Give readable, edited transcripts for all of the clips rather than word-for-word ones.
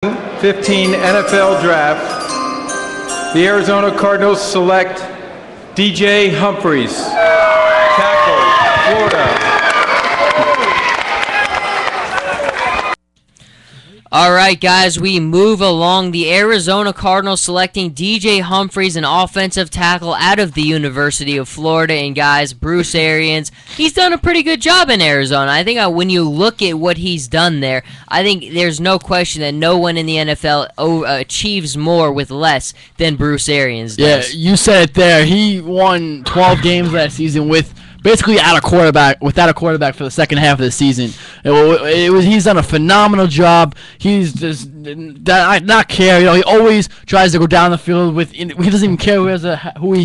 2015 NFL Draft, the Arizona Cardinals select DJ Humphries, tackle, Florida. All right, guys, we move along. The Arizona Cardinals selecting DJ Humphries, an offensive tackle out of the University of Florida. And, guys, Bruce Arians, he's done a pretty good job in Arizona. I think when you look at what he's done there, I think there's no question that no one in the NFL achieves more with less than Bruce Arians does. Yeah, you said it there. He won 12 games last season with basically without a quarterback for the second half of the season. He's done a phenomenal job. He's just not care. He always tries to go down the field with. He doesn't even care who he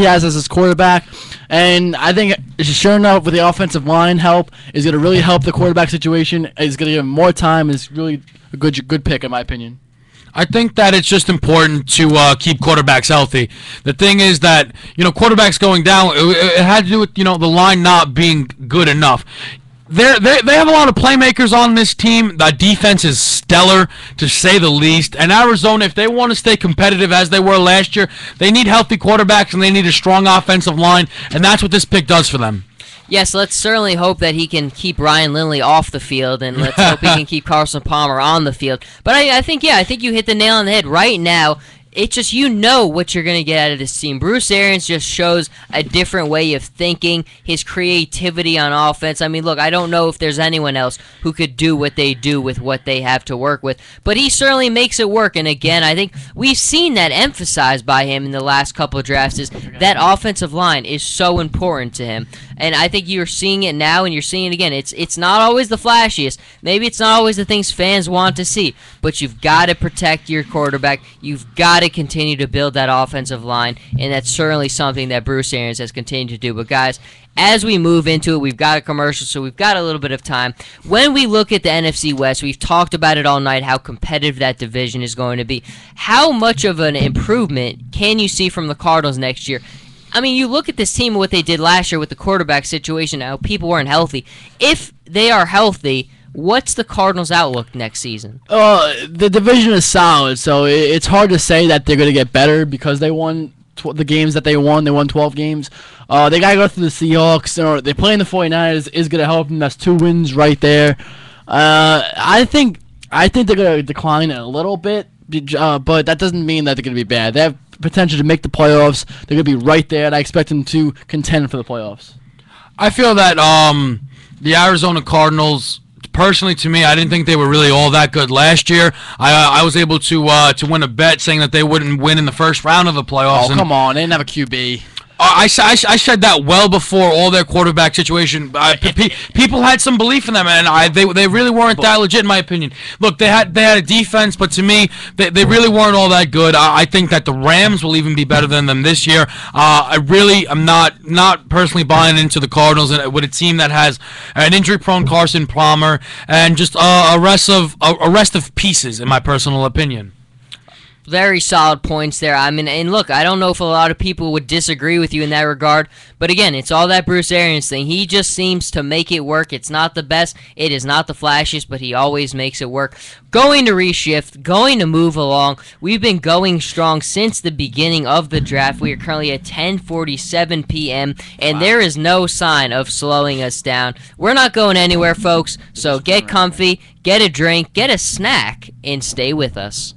has as his quarterback. And I think, sure enough, with the offensive line help, is going to really help the quarterback situation. Is going to give him more time. Is really a good pick in my opinion. I think that it's just important to keep quarterbacks healthy. The thing is that, quarterbacks going down, it had to do with, the line not being good enough. They have a lot of playmakers on this team. The defense is stellar, to say the least. And Arizona, if they want to stay competitive as they were last year, they need healthy quarterbacks and they need a strong offensive line, and that's what this pick does for them. Yes, let's certainly hope that he can keep Ryan Lindley off the field, and let's hope he can keep Carson Palmer on the field. But I think you hit the nail on the head. Right now, it's just what you're going to get out of this team. Bruce Arians just shows a different way of thinking, his creativity on offense. I mean, look, I don't know if there's anyone else who could do what they do with what they have to work with, but he certainly makes it work. And again, I think we've seen that emphasized by him in the last couple of drafts, is that offensive line is so important to him. And I think you're seeing it now, and you're seeing it again. It's not always the flashiest. Maybe it's not always the things fans want to see, but you've got to protect your quarterback. You've got to continue to build that offensive line, and that's certainly something that Bruce Arians has continued to do. But, guys, as we move into it, we've got a commercial, so we've got a little bit of time. When we look at the NFC West, we've talked about it all night, how competitive that division is going to be. How much of an improvement can you see from the Cardinals next year? I mean, you look at this team and what they did last year with the quarterback situation, how people weren't healthy. If they are healthy, what's the Cardinals' outlook next season? The division is solid, so it's hard to say that they're going to get better because they won the games that they won. They won 12 games. They got to go through the Seahawks. They play in the 49ers is going to help them. That's 2 wins right there. I think they're going to decline a little bit, but that doesn't mean that they're going to be bad. They have potential to make the playoffs. They're going to be right there, and I expect them to contend for the playoffs. I feel that the Arizona Cardinals, personally, to me, I didn't think they were really all that good last year. I was able to win a bet saying that they wouldn't win in the first round of the playoffs. Oh, come on. They didn't have a QB. I said that well before all their quarterback situation. People had some belief in them, and they really weren't that legit, in my opinion. Look, they had a defense, but to me, they really weren't all that good. I think that the Rams will even be better than them this year. I really am not personally buying into the Cardinals with a team that has an injury-prone Carson Palmer and just a rest of pieces, in my personal opinion. Very solid points there. I mean, and look, I don't know if a lot of people would disagree with you in that regard, but again, it's all that Bruce Arians thing. He just seems to make it work. It's not the best, it is not the flashiest, but he always makes it work. Going to reshift, going to move along. We've been going strong since the beginning of the draft. We are currently at 10:47 p.m., and there is no sign of slowing us down. We're not going anywhere, folks, so get comfy, get a drink, get a snack, and stay with us.